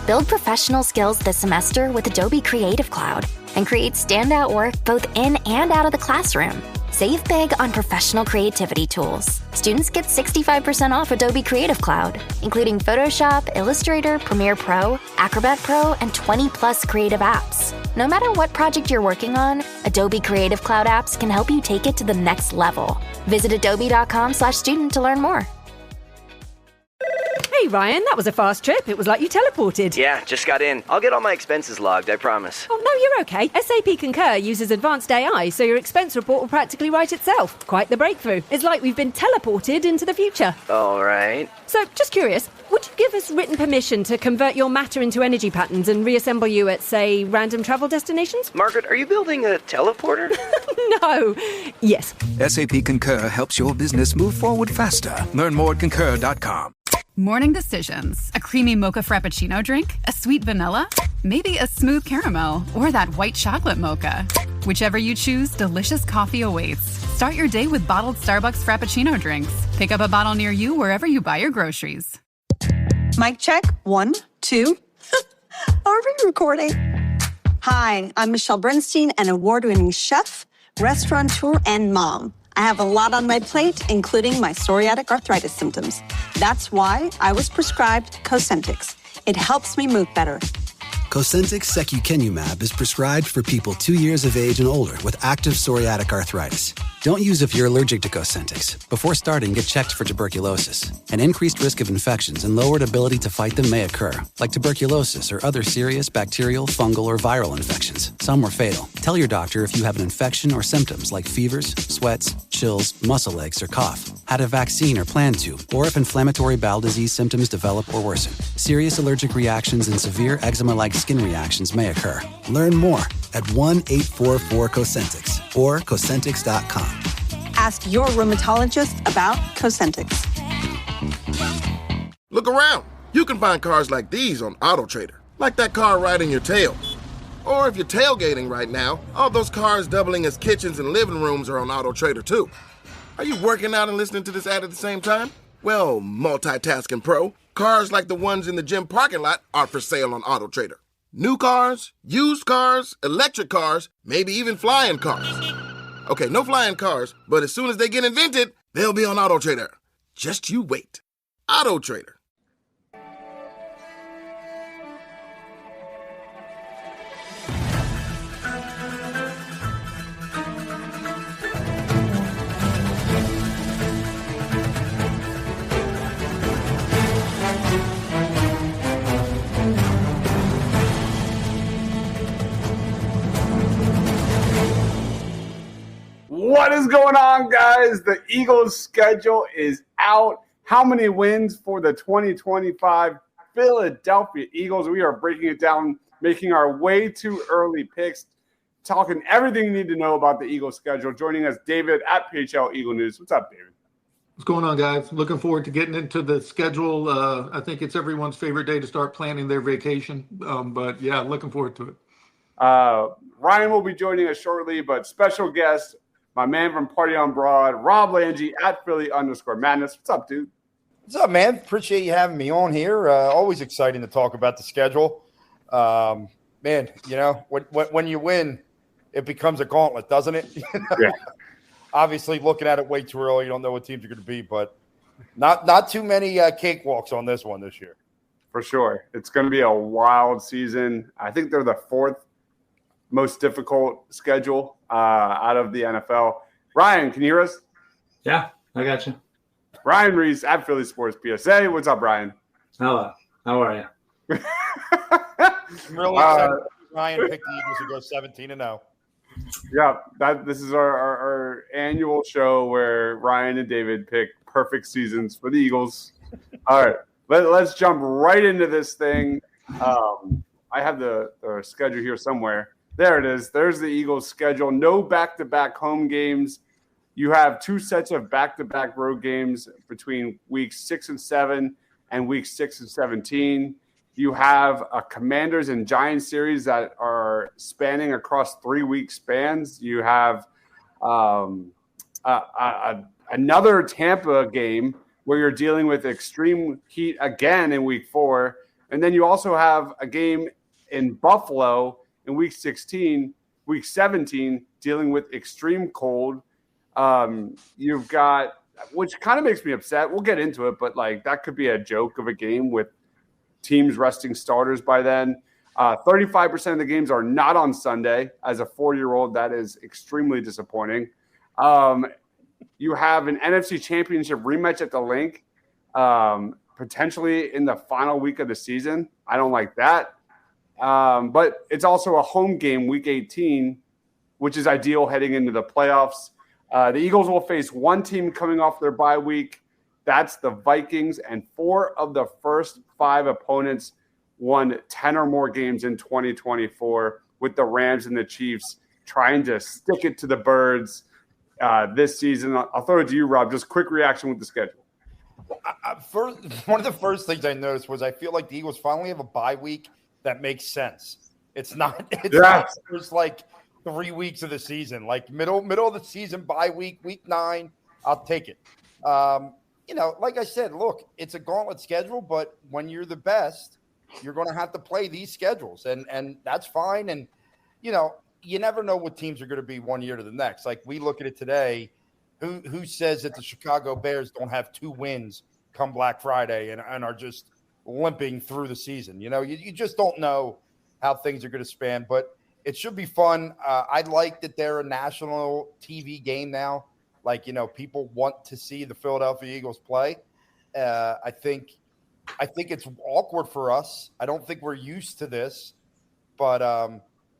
Build professional skills this semester with Adobe Creative Cloud and create standout work both in and out of the classroom. Save big on professional creativity tools. Students get 65% off Adobe Creative Cloud, including Photoshop, Illustrator, Premiere Pro, Acrobat Pro, and 20+ creative apps. No matter what project you're working on, Adobe Creative Cloud apps can help you take it to the next level. Visit adobe.com/student to learn more. Hey Ryan, that was a fast trip. It was like you teleported. Yeah, just got in. I'll get all my expenses logged, I promise. Oh, no, you're okay. SAP Concur uses advanced AI, so your expense report will practically write itself. Quite the breakthrough. It's like we've been teleported into the future. All right. So, just curious, would you give us written permission to convert your matter into energy patterns and reassemble you at, say, random travel destinations? Margaret, are you building a teleporter? No. Yes. SAP Concur helps your business move forward faster. Learn more at concur.com. Morning decisions. A creamy mocha frappuccino drink? A sweet vanilla? Maybe a smooth caramel? Or that white chocolate mocha? Whichever you choose, delicious coffee awaits. Start your day with bottled Starbucks Frappuccino drinks. Pick up a bottle near you wherever you buy your groceries. Mic check. 1, 2. Are we recording? Hi, I'm Michelle Bernstein, an award-winning chef, restaurateur, and mom. I have a lot on my plate, including my psoriatic arthritis symptoms. That's why I was prescribed Cosentyx. It helps me move better. Cosentyx secukinumab is prescribed for people 2 years of age and older with active psoriatic arthritis. Don't use if you're allergic to Cosentyx. Before starting, get checked for tuberculosis. An increased risk of infections and lowered ability to fight them may occur, like tuberculosis or other serious bacterial, fungal, or viral infections. Some were fatal. Tell your doctor if you have an infection or symptoms like fevers, sweats, chills, muscle aches, or cough, had a vaccine or plan to, or if inflammatory bowel disease symptoms develop or worsen. Serious allergic reactions and severe eczema-like skin reactions may occur. Learn more at 1-844-COSENTYX or Cosentyx.com. Ask your rheumatologist about Cosentyx. Look around. You can find cars like these on AutoTrader, like that car riding your tail. Or if you're tailgating right now, all those cars doubling as kitchens and living rooms are on AutoTrader too. Are you working out and listening to this ad at the same time? Well, multitasking pro, cars like the ones in the gym parking lot are for sale on AutoTrader. New cars, used cars, electric cars, maybe even flying cars. Okay, no flying cars, but as soon as they get invented, they'll be on AutoTrader. Just you wait. AutoTrader. What is going on, guys? The Eagles' schedule is out. How many wins for the 2025 Philadelphia Eagles? We are breaking it down, making our way too early picks, talking everything you need to know about the Eagles' schedule. Joining us, David at PHL Eagle News. What's up, David? What's going on, guys? Looking forward to getting into the schedule. I think it's everyone's favorite day to start planning their vacation. But, yeah, looking forward to it. Ryan will be joining us shortly, but special guest, my man from Party on Broad, Rob Langy at Philly_Madness. What's up, dude? What's up, man? Appreciate you having me on here. Always exciting to talk about the schedule. Man, you know, when you win, it becomes a gauntlet, doesn't it? Yeah. Obviously, looking at it way too early, you don't know what teams are going to be, but not too many cakewalks on this one this year. For sure. It's going to be a wild season. I think they're the fourth most difficult schedule out of the NFL. Ryan, can you hear us? Yeah, I got you. Ryan Reese at Philly Sports PSA. What's up, Ryan? Hello. How are you? I'm really excited. Ryan picked the Eagles to go 17-0. Yeah, this is our annual show where Ryan and David pick perfect seasons for the Eagles. All right, let's jump right into this thing. I have the schedule here somewhere. There it is. There's the Eagles' schedule. No back-to-back home games. You have two sets of back-to-back road games between weeks 6 and 7 and weeks 6 and 17. You have a Commanders and Giants series that are spanning across 3-week spans. You have another Tampa game where you're dealing with extreme heat again in week 4. And then you also have a game in Buffalo in week 17, dealing with extreme cold. You've got, which kind of makes me upset. We'll get into it, but like that could be a joke of a game with teams resting starters by then. 35% of the games are not on Sunday. As a 4-year-old, that is extremely disappointing. You have an NFC Championship rematch at the Link, potentially in the final week of the season. I don't like that. But it's also a home game, week 18, which is ideal heading into the playoffs. The Eagles will face one team coming off their bye week. That's the Vikings, and 4 of the first 5 opponents won 10 or more games in 2024, with the Rams and the Chiefs trying to stick it to the Birds this season. I'll throw it to you, Rob. Just quick reaction with the schedule. One of the first things I noticed was I feel like the Eagles finally have a bye week that makes sense. It's not just like 3 weeks of the season, like middle of the season bye week 9. I'll take it. Like I said, look, it's a gauntlet schedule, but when you're the best, you're going to have to play these schedules, and that's fine. And you never know what teams are going to be one year to the next. Like we look at it today, who says that the Chicago Bears don't have 2 wins come Black Friday and are just limping through the season? You just don't know how things are going to span, but it should be fun. I like that they're a national TV game now. Like, people want to see the Philadelphia Eagles play. I think it's awkward for us. I don't think we're used to this. But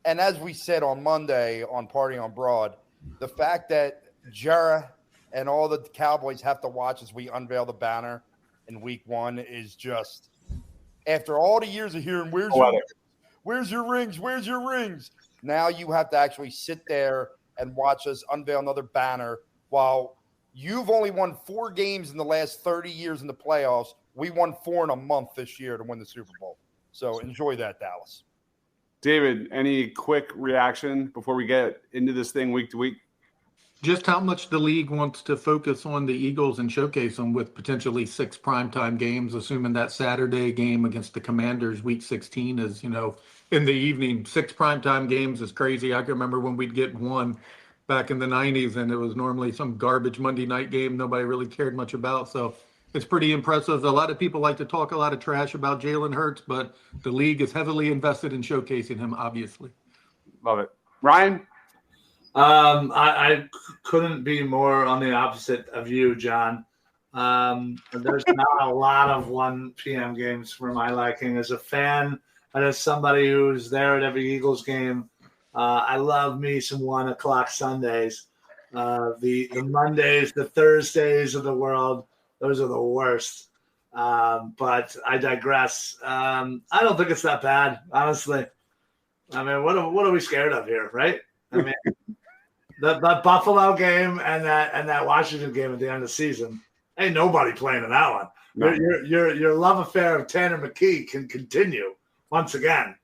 and as we said on Monday on Party on Broad, the fact that Jara and all the Cowboys have to watch as we unveil the banner in week 1 is just, after all the years of hearing, where's your rings? Where's your rings? Now you have to actually sit there and watch us unveil another banner while you've only won 4 games in the last 30 years in the playoffs. We won 4 in a month this year to win the Super Bowl. So enjoy that, Dallas. David, any quick reaction before we get into this thing week to week? Just how much the league wants to focus on the Eagles and showcase them with potentially 6 primetime games, assuming that Saturday game against the Commanders week 16 is, in the evening. 6 primetime games is crazy. I can remember when we'd get one back in the 90s, and it was normally some garbage Monday night game nobody really cared much about. So it's pretty impressive. A lot of people like to talk a lot of trash about Jalen Hurts, but the league is heavily invested in showcasing him, obviously. Love it. Ryan? I couldn't be more on the opposite of you, John. There's not a lot of 1 p.m. games for my liking. As a fan and as somebody who's there at every Eagles game, I love me some 1 o'clock Sundays. The Mondays, the Thursdays of the world, those are the worst. But I digress. I don't think it's that bad, honestly. I mean, what are we scared of here, right? I mean, the Buffalo game and that Washington game at the end of the season, ain't nobody playing in that one. No. Your love affair of Tanner McKee can continue once again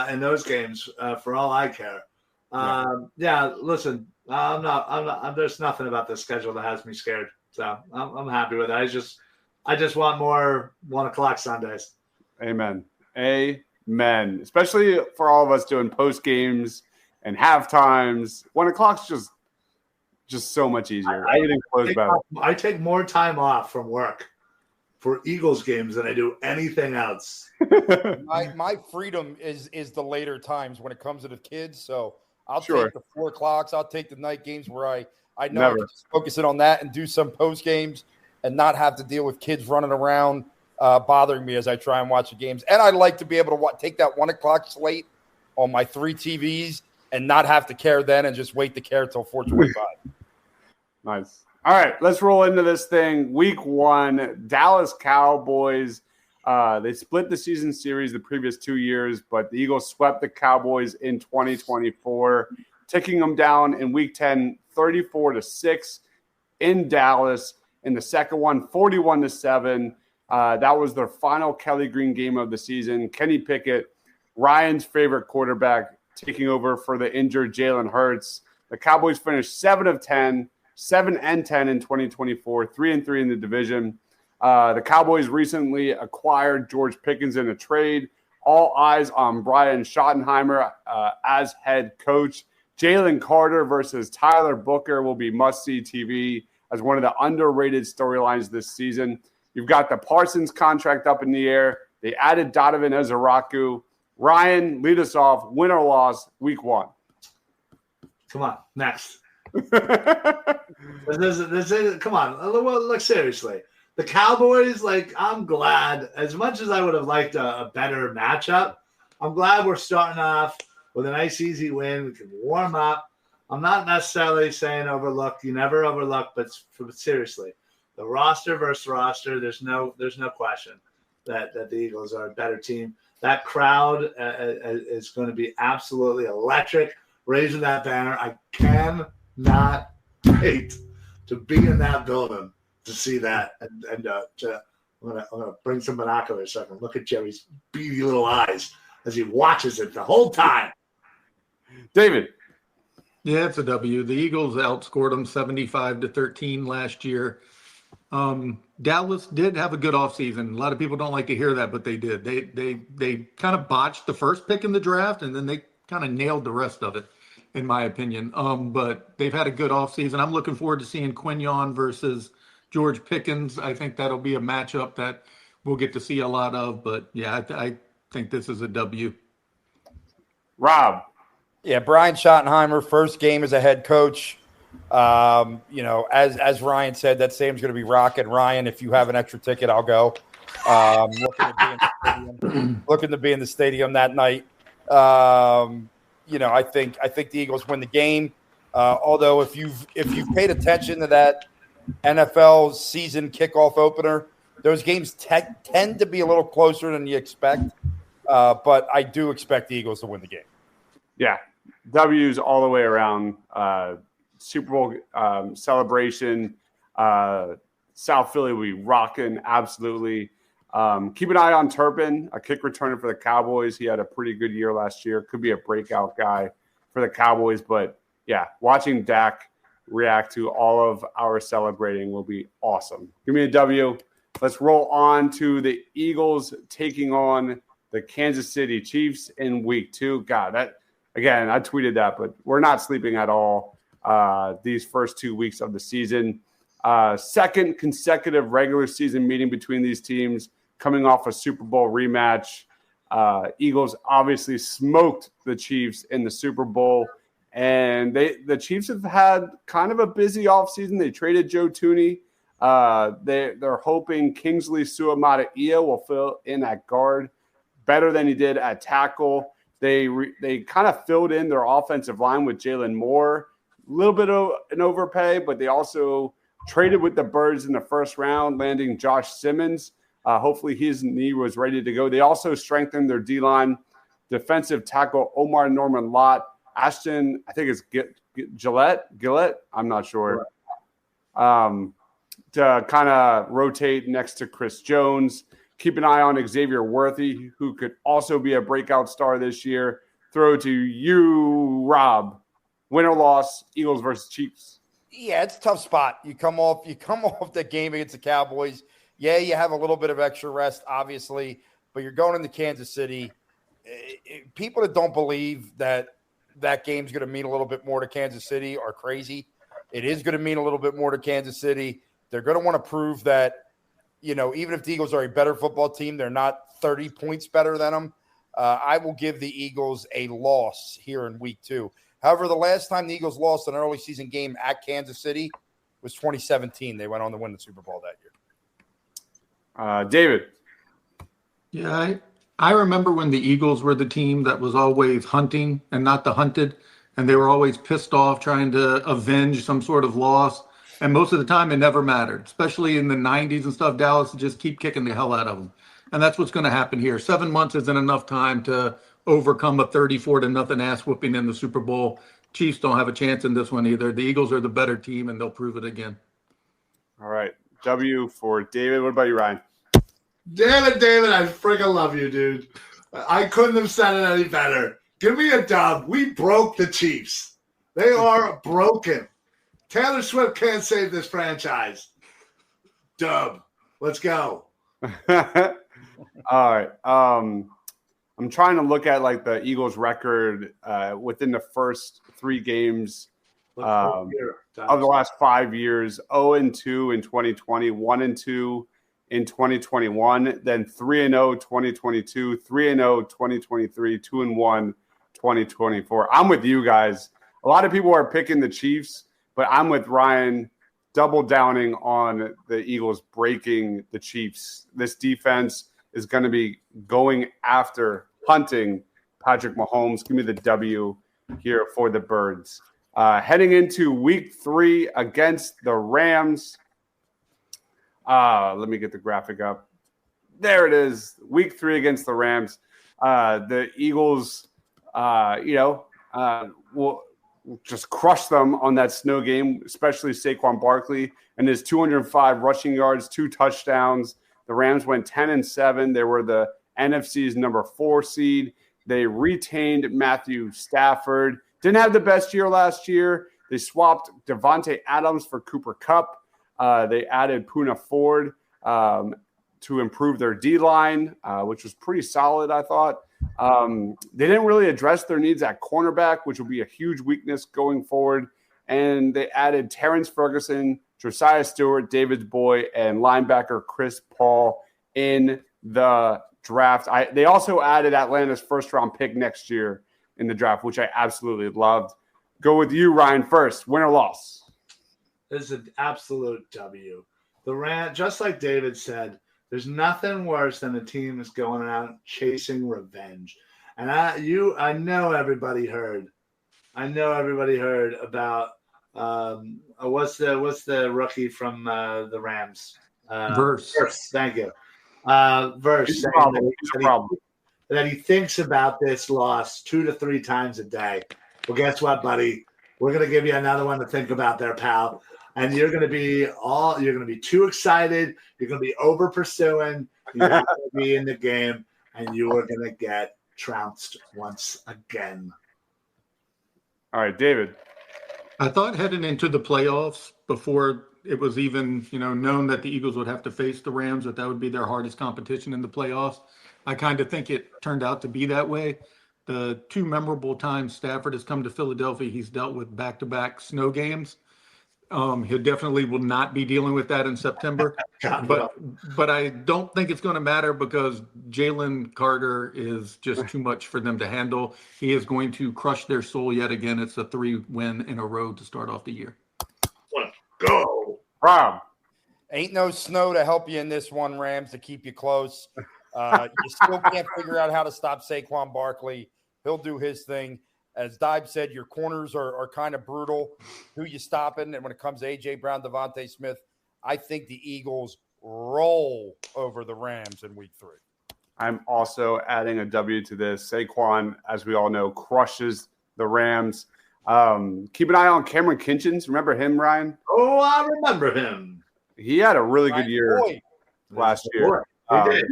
in those games for all I care. Yeah, listen, I'm not. There's nothing about this schedule that has me scared. So I'm happy with it. I just want more 1 o'clock Sundays. Amen. Especially for all of us doing post games and half times. 1 o'clock's just so much easier. I take more time off from work for Eagles games than I do anything else. My freedom is the later times when it comes to the kids. So I'll take the 4 o'clocks. I'll take the night games where I know I can just focus in on that and do some post games and not have to deal with kids running around bothering me as I try and watch the games. And I like to be able to take that 1 o'clock slate on my 3 TVs and not have to care then and just wait to care until 4:25. Nice. All right, let's roll into this thing. Week 1, Dallas Cowboys. They split the season series the previous 2 years, but the Eagles swept the Cowboys in 2024, taking them down in Week 10, 34-6 in Dallas. In the second one, 41-7. That was their final Kelly Green game of the season. Kenny Pickett, Ryan's favorite quarterback, taking over for the injured Jalen Hurts. The Cowboys finished 7-10 in 2024, 3-3 in the division. The Cowboys recently acquired George Pickens in a trade. All eyes on Brian Schottenheimer as head coach. Jalen Carter versus Tyler Booker will be must-see TV as one of the underrated storylines this season. You've got the Parsons contract up in the air. They added Donovan Ezaraku. Ryan, lead us off. Win or loss, week 1. Come on, next. Come on, look seriously. The Cowboys, I'm glad, as much as I would have liked a better matchup, I'm glad we're starting off with a nice, easy win. We can warm up. I'm not necessarily saying overlook. You never overlook, but seriously, the roster versus roster, there's no question that the Eagles are a better team. That crowd is going to be absolutely electric, raising that banner. I cannot wait to be in that building to see that. And I'm gonna bring some binoculars so I can look at Jerry's beady little eyes as he watches it the whole time. David. Yeah, it's a W. The Eagles outscored them 75-13 last year. Dallas did have a good offseason. A lot of people don't like to hear that, but they did. They kind of botched the first pick in the draft, and then they kind of nailed the rest of it, in my opinion. But they've had a good offseason. I'm looking forward to seeing Quinyon versus George Pickens. I think that'll be a matchup that we'll get to see a lot of. But, yeah, I think this is a W. Rob. Yeah, Brian Schottenheimer, first game as a head coach. As Ryan said, that stadium's going to be rocking. Ryan, if you have an extra ticket, I'll go. Looking to be in the stadium that night. I think the Eagles win the game. Although if you've paid attention to that NFL season kickoff opener, those games tend to be a little closer than you expect. But I do expect the Eagles to win the game. Yeah, W's all the way around. Super Bowl celebration. South Philly will be rocking, absolutely. Keep an eye on Turpin, a kick returner for the Cowboys. He had a pretty good year last year. Could be a breakout guy for the Cowboys. But, yeah, watching Dak react to all of our celebrating will be awesome. Give me a W. Let's roll on to the Eagles taking on the Kansas City Chiefs in week 2. God, that again, I tweeted that, but we're not sleeping at all these first 2 weeks of the season. Second consecutive regular season meeting between these teams coming off a Super Bowl rematch. Eagles obviously smoked the Chiefs in the Super Bowl, and the Chiefs have had kind of a busy offseason. They traded Joe Thuney. They're hoping Kingsley Suamataia will fill in at guard better than he did at tackle. They kind of filled in their offensive line with Jalen Moore. A little bit of an overpay, but they also traded with the Birds in the first round, landing Josh Simmons. Hopefully his knee was ready to go. They also strengthened their D-line. Defensive tackle Omar Norman Lott. Ashton, I think it's Gillette, I'm not sure. To kind of rotate next to Chris Jones. Keep an eye on Xavier Worthy, who could also be a breakout star this year. Throw to you, Rob. Win or loss, Eagles versus Chiefs. Yeah, it's a tough spot. You come off the game against the Cowboys. Yeah, you have a little bit of extra rest, obviously, but you're going into Kansas City. People that don't believe that game's going to mean a little bit more to Kansas City are crazy. It is going to mean a little bit more to Kansas City. They're going to want to prove that, even if the Eagles are a better football team, they're not 30 points better than them. I will give the Eagles a loss here in week 2. However, the last time the Eagles lost an early season game at Kansas City was 2017. They went on to win the Super Bowl that year. David. Yeah, I remember when the Eagles were the team that was always hunting and not the hunted, and they were always pissed off trying to avenge some sort of loss. And most of the time, it never mattered, especially in the 90s and stuff. Dallas would just keep kicking the hell out of them. And that's what's going to happen here. 7 months isn't enough time to overcome a 34-0 ass whooping in the Super Bowl. Chiefs don't have a chance in this one either. The Eagles are the better team, and they'll prove it again. All right. W for David. What about you, Ryan? Damn it, David. I freaking love you, dude. I couldn't have said it any better. Give me a dub. We broke the Chiefs. They are broken. Taylor Swift can't save this franchise. Dub. Let's go. All right. I'm trying to look at like the Eagles record within the first 3 games of the last 5 years. 0-2 in 2020, 1-2 in 2021, then 3-0 2022, 3-0 2023, 2-1 2024. I'm with you guys. A lot of people are picking the Chiefs, but I'm with Ryan, double downing on the Eagles breaking the Chiefs. This defense is going to be going after, hunting Patrick Mahomes. Give me the W here for the Birds. Heading into week 3 against the Rams. Let me get the graphic up. There it is. Week 3 against the Rams. The Eagles, will just crush them on that snow game, especially Saquon Barkley and his 205 rushing yards, 2 touchdowns. The Rams went 10-7. They were the NFC's number 4 seed. They retained Matthew Stafford. Didn't have the best year last year. They swapped Devontae Adams for Cooper Kupp. They added Poona Ford to improve their D-line, which was pretty solid, I thought. They didn't really address their needs at cornerback, which will be a huge weakness going forward. And they added Terrence Ferguson, Josiah Stewart, David's boy, and linebacker Chris Paul in the draft. They also added Atlanta's first-round pick next year in the draft, which I absolutely loved. Go with you, Ryan, first. Win or loss? This is an absolute W. The Rams, just like David said, there's nothing worse than a team that's going out chasing revenge. And I know everybody heard. I know everybody heard about what's the rookie from the Rams? Verse. Thank you. Verse that he thinks about this loss 2 to 3 times a day. Well, guess what, buddy? We're gonna give you another one to think about there, pal. And you're going to be too excited. You're going to be over pursuing. You're going to be in the game, and you are going to get trounced once again. All right, David. I thought heading into the playoffs, before it was even known that the Eagles would have to face the Rams, that would be their hardest competition in the playoffs. I kind of think it turned out to be that way. The 2 memorable times Stafford has come to Philadelphia, he's dealt with back-to-back snow games. He definitely will not be dealing with that in September, but I don't think it's going to matter because Jalen Carter is just too much for them to handle. He is going to crush their soul yet again. It's a 3-win in a row to start off the year. Let's go, Rob. Ain't no snow to help you in this one, Rams, to keep you close. You still can't figure out how to stop Saquon Barkley. He'll do his thing. As Dibe said, your corners are kind of brutal. Who you stopping? And when it comes to A.J. Brown, Devontae Smith, I think the Eagles roll over the Rams in week 3. I'm also adding a W to this. Saquon, as we all know, crushes the Rams. Keep an eye on Cameron Kinchens. Remember him, Ryan? Oh, I remember him. He had a really good year last year. He did.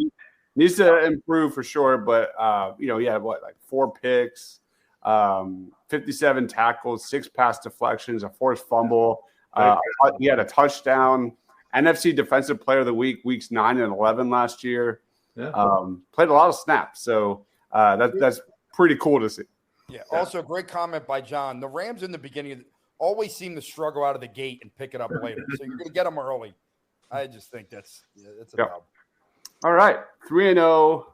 Needs to improve for sure, but he had 4 picks. 57 tackles, 6 pass deflections, a forced fumble. He had a touchdown. NFC Defensive Player of the Week, weeks 9 and 11 last year. Yeah. Played a lot of snaps, so that's pretty cool to see. Yeah. Also, great comment by John. The Rams in the beginning always seem to struggle out of the gate and pick it up later. So you're going to get them early. I just think that's a problem. All right, 3-0.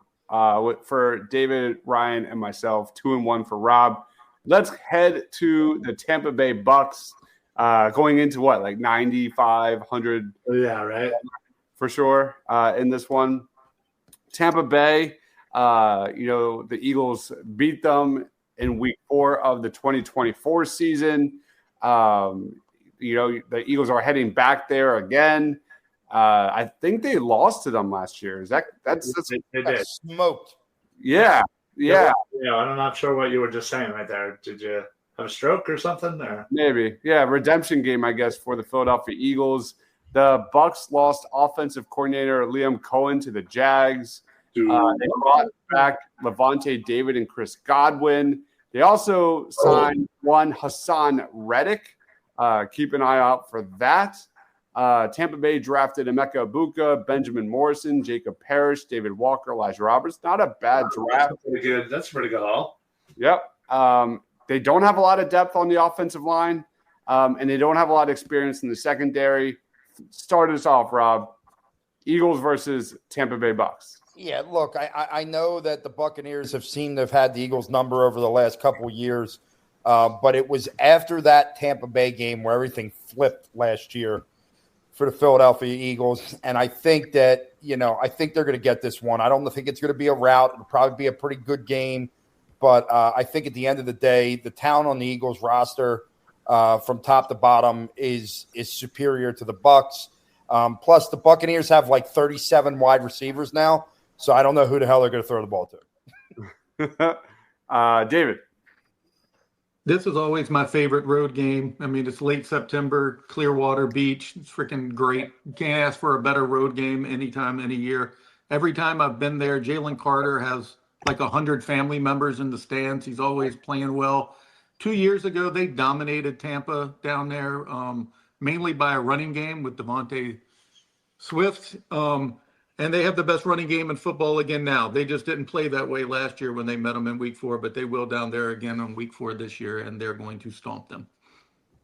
For David, Ryan, and myself, 2-1 for Rob. Let's head to the Tampa Bay Bucks, going into 95, 100. Yeah, right. For sure. In this one, Tampa Bay. The Eagles beat them in Week 4 of the 2024 season. The Eagles are heading back there again. I think they lost to them last year. That's smoked? Yeah. I'm not sure what you were just saying right there. Did you have a stroke or something? Or? Maybe. Yeah, redemption game, I guess, for the Philadelphia Eagles. The Bucks lost offensive coordinator Liam Cohen to the Jags. They brought back Levante David and Chris Godwin. They also signed one Hassan Reddick. Keep an eye out for that. Tampa Bay drafted Emeka Egbuka, Benjamin Morrison, Jacob Parrish, David Walker, Elijah Roberts. Not a bad draft. That's pretty good. That's a pretty good haul. Yep. They don't have a lot of depth on the offensive line, and they don't have a lot of experience in the secondary. Start us off, Rob. Eagles versus Tampa Bay Bucks. Yeah, look, I know that the Buccaneers have seemed to have had the Eagles' number over the last couple of years, but it was after that Tampa Bay game where everything flipped last year for the Philadelphia Eagles. And I think that, I think they're going to get this one. I don't think it's going to be a rout. It'll probably be a pretty good game. But I think at the end of the day, the talent on the Eagles roster from top to bottom is superior to the Bucs. Plus, the Buccaneers have like 37 wide receivers now. So I don't know who the hell they're going to throw the ball to. David. This is always my favorite road game. I mean, it's late September, Clearwater Beach. It's freaking great. You can't ask for a better road game anytime, any year. Every time I've been there, Jalen Carter has like 100 family members in the stands. He's always playing well. 2 years ago, they dominated Tampa down there, mainly by a running game with Devontae Swift. And they have the best running game in football again now. They just didn't play that way last year when they met them in week 4, but they will down there again on week 4 this year, and they're going to stomp them.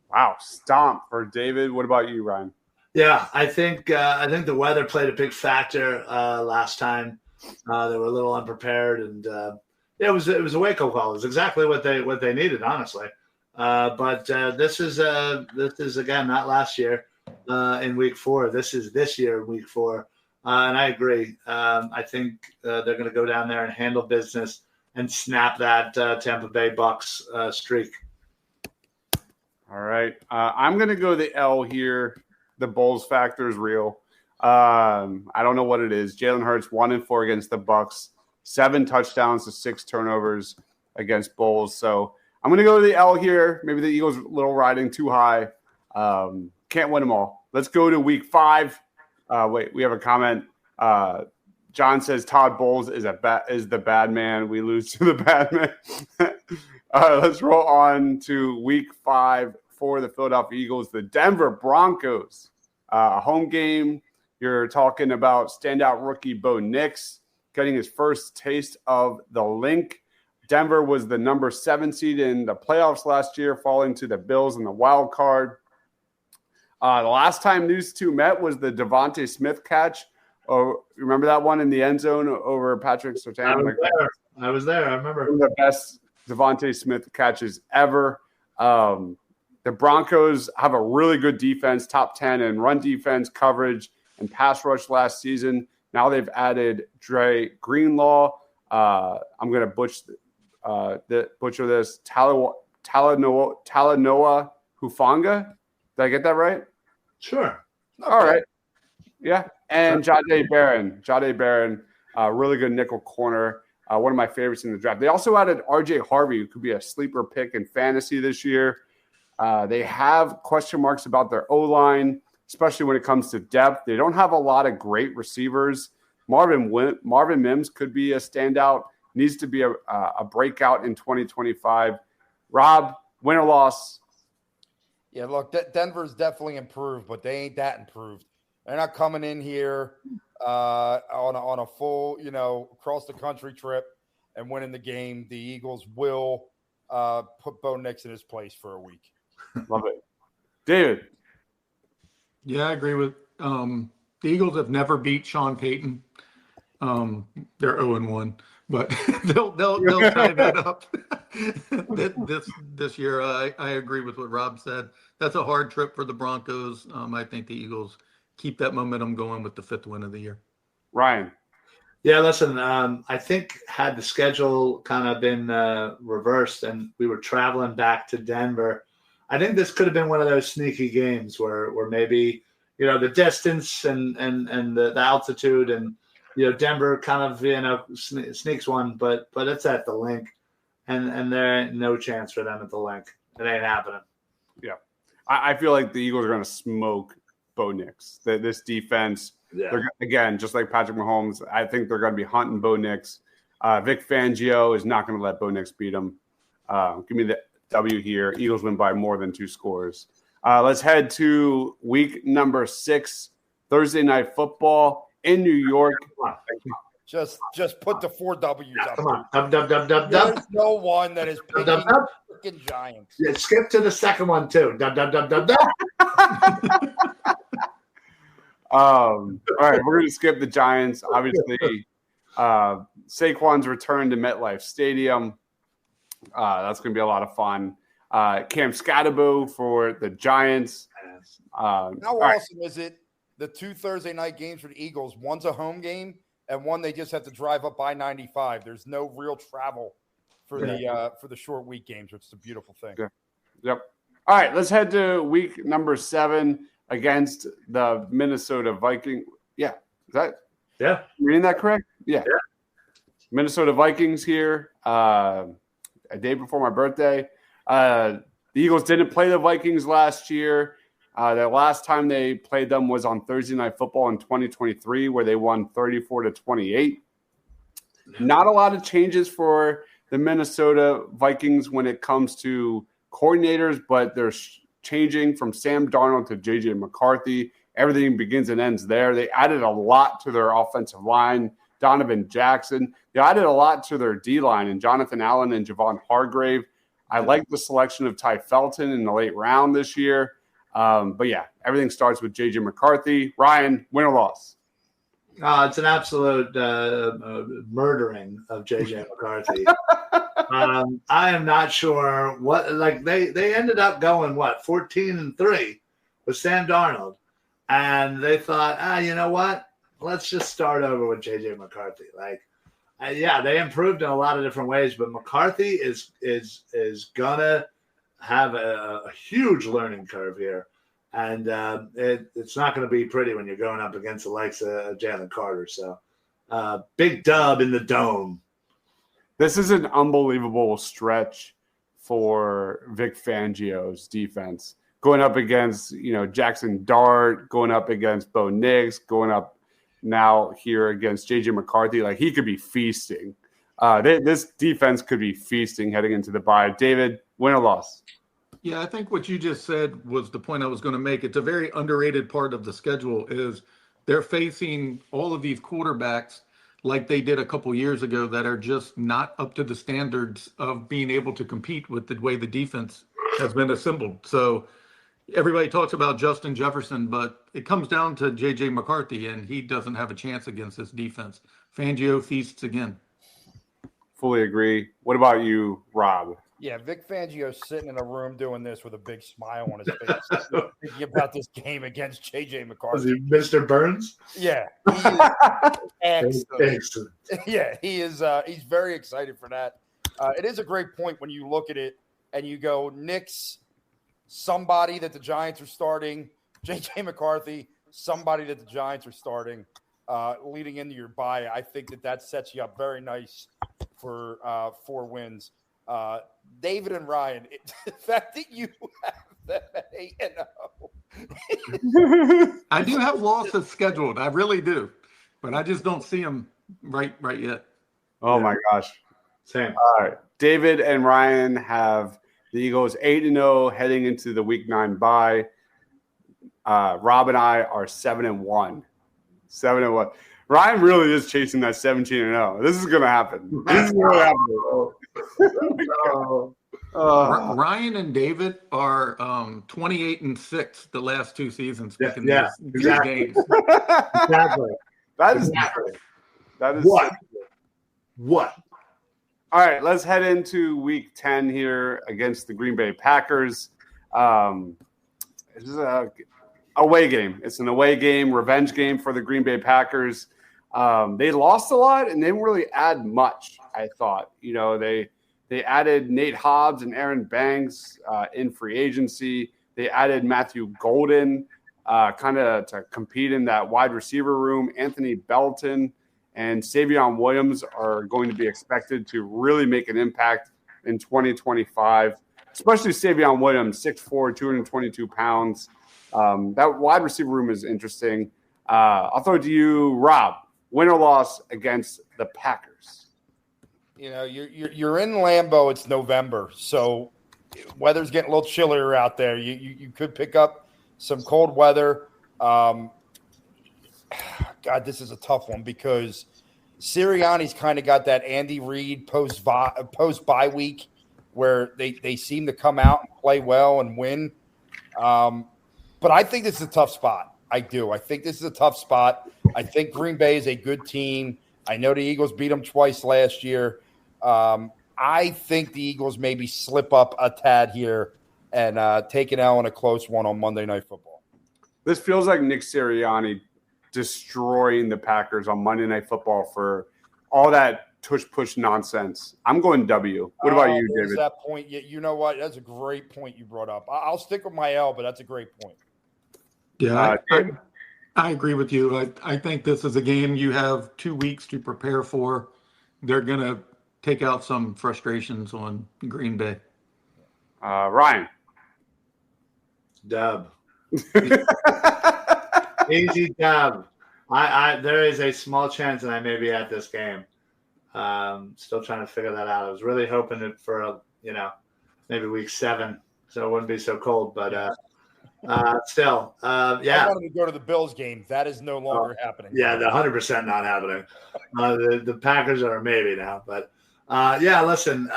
Wow, stomp for David. What about you, Ryan? Yeah, I think the weather played a big factor last time. They were a little unprepared, and it was a wake-up call. It was exactly what they needed, honestly. But this is again not last year in week 4. This is this year in week 4. And I agree. I think they're going to go down there and handle business and snap that Tampa Bay Bucks streak. All right. I'm going to go the L here. The Bulls factor is real. I don't know what it is. Jalen Hurts 1-4 against the Bucks, 7 touchdowns to 6 turnovers against Bulls. So I'm going to go to the L here. Maybe the Eagles a little riding too high. Can't win them all. Let's go to week 5. Wait, we have a comment. John says Todd Bowles is the bad man. We lose to the bad man. Let's roll on to week 5 for the Philadelphia Eagles. The Denver Broncos, a home game. You're talking about standout rookie Bo Nix getting his first taste of the link. Denver was the number 7 seed in the playoffs last year, falling to the Bills in the wild card. The last time these two met was the Devontae Smith catch. Oh, remember that one in the end zone over Patrick Surtain? I was there. I remember. One of the best Devontae Smith catches ever. The Broncos have a really good defense, top 10 in run defense, coverage, and pass rush last season. Now they've added Dre Greenlaw. I'm going to butcher this. Talanoa Hufanga. Did I get that right? Sure. All right. Yeah. And Jahdae Barron, really good nickel corner. One of my favorites in the draft. They also added RJ Harvey, who could be a sleeper pick in fantasy this year. They have question marks about their O-line, especially when it comes to depth. They don't have a lot of great receivers. Marvin Mims could be a standout. Needs to be a breakout in 2025. Rob, win or loss? Yeah, look, Denver's definitely improved, but they ain't that improved. They're not coming in here on a full, across the country trip and winning the game. The Eagles will put Bo Nix in his place for a week. Love it. David. Yeah, I agree with the Eagles have never beat Sean Payton. They're 0-1, but they'll tie that up this year. I agree with what Rob said. That's a hard trip for the Broncos. I think the Eagles keep that momentum going with the 5th win of the year. Ryan. Yeah, listen, I think had the schedule kind of been reversed and we were traveling back to Denver, I think this could have been one of those sneaky games where maybe, the distance and the altitude and, Denver kind of, sneaks one, but it's at the link and there ain't no chance for them at the link. It ain't happening. Yeah. I feel like the Eagles are going to smoke Bo Nix. This defense, again, just like Patrick Mahomes, I think they're going to be hunting Bo Nix. Vic Fangio is not going to let Bo Nix beat him. Give me the W here. Eagles win by more than 2 scores. Let's head to week number 6, Thursday Night Football in New York. Just put the 4 W's up. Come on. Dub. There's no one that is picking freaking Giants. Yeah, skip to the second one, too. Dub. All right, we're going to skip the Giants. Obviously, Saquon's return to MetLife Stadium. That's going to be a lot of fun. Cam Scatterbo for the Giants. How awesome is it? The 2 Thursday night games for the Eagles. One's a home game, and one they just have to drive up by 95. There's no real travel for the short week games, which is a beautiful thing. Yep. All right, let's head to week number 7 against the Minnesota Vikings. Yeah, is that? Yeah. Reading that correct? Yeah. Minnesota Vikings here. A day before my birthday. The Eagles didn't play the Vikings last year. The last time they played them was on Thursday Night Football in 2023, where they won 34-28. Not a lot of changes for the Minnesota Vikings when it comes to coordinators, but they're changing from Sam Darnold to J.J. McCarthy. Everything begins and ends there. They added a lot to their offensive line. Donovan Jackson. They added a lot to their D-line, and Jonathan Allen and Javon Hargrave. I like the selection of Ty Felton in the late round this year. But, yeah, everything starts with J.J. McCarthy. Ryan, win or loss? It's an absolute murdering of J.J. McCarthy. I am not sure what – like they ended up going, 14-3 with Sam Darnold. And they thought, you know what? Let's just start over with J.J. McCarthy. They improved in a lot of different ways, but McCarthy is gonna have a huge learning curve here, and it's not going to be pretty when you're going up against the likes of Jalen Carter. So, big dub in the dome. This is an unbelievable stretch for Vic Fangio's defense, going up against Jackson Dart, going up against Bo Nix, going up now here against J.J. McCarthy. Like, he could be feasting. This defense could be feasting heading into the bye. David, win or loss? Yeah, I think what you just said was the point I was going to make. It's a very underrated part of the schedule is they're facing all of these quarterbacks like they did a couple years ago that are just not up to the standards of being able to compete with the way the defense has been assembled. So everybody talks about Justin Jefferson, but it comes down to J.J. McCarthy, and he doesn't have a chance against this defense. Fangio feasts again. Fully agree. What about you, Rob? Yeah, Vic Fangio's sitting in a room doing this with a big smile on his face, thinking about this game against J.J. McCarthy. Was he Mr. Burns? Yeah. Excellent. Yeah, he is. He's very excited for that. It is a great point when you look at it and you go, Knicks, somebody that the Giants are starting, J.J. McCarthy, somebody that the Giants are starting, leading into your bye. I think that sets you up very nice for 4 wins. David and Ryan, the fact that you have them at 8-0. I do have losses scheduled. I really do, but I just don't see them right yet. Oh my gosh. Same. All right. David and Ryan have the Eagles 8-0 heading into the Week 9 bye. Rob and I are 7-1. 7-1. Ryan really is chasing that 17-0. This is going to happen. This is going to happen. Ryan and David are 28-6 the last 2 seasons. Yeah, exactly. Games. Exactly. That is what? All right, let's head into Week 10 here against the Green Bay Packers. This is a away game. It's an away game, revenge game for the Green Bay Packers. They lost a lot and they didn't really add much, I thought. They added Nate Hobbs and Aaron Banks in free agency. They added Matthew Golden kind of to compete in that wide receiver room. Anthony Belton and Savion Williams are going to be expected to really make an impact in 2025, especially Savion Williams, 6'4", 222 pounds. That wide receiver room is interesting. I'll throw it to you, Rob. Win or loss against the Packers? You're in Lambeau. It's November, so weather's getting a little chillier out there. You could pick up some cold weather. God, this is a tough one because Sirianni's kind of got that Andy Reid post bye week where they seem to come out and play well and win. But I think this is a tough spot. I do. I think this is a tough spot. I think Green Bay is a good team. I know the Eagles beat them twice last year. I think the Eagles maybe slip up a tad here and take an L in a close one on Monday Night Football. This feels like Nick Sirianni destroying the Packers on Monday Night Football for all that tush-push nonsense. I'm going W. What about you, David? That point. You know what? That's a great point you brought up. I'll stick with my L, but that's a great point. Yeah, I agree with you. I think this is a game you have 2 weeks to prepare for. They're going to take out some frustrations on Green Bay. Ryan. Dub. Easy dub. There is a small chance that I may be at this game. Still trying to figure that out. I was really hoping for maybe week 7, so it wouldn't be so cold. But still, yeah. I wanted to go to the Bills game. That is no longer happening. Yeah, the 100% not happening. The Packers are maybe now, but yeah. Listen,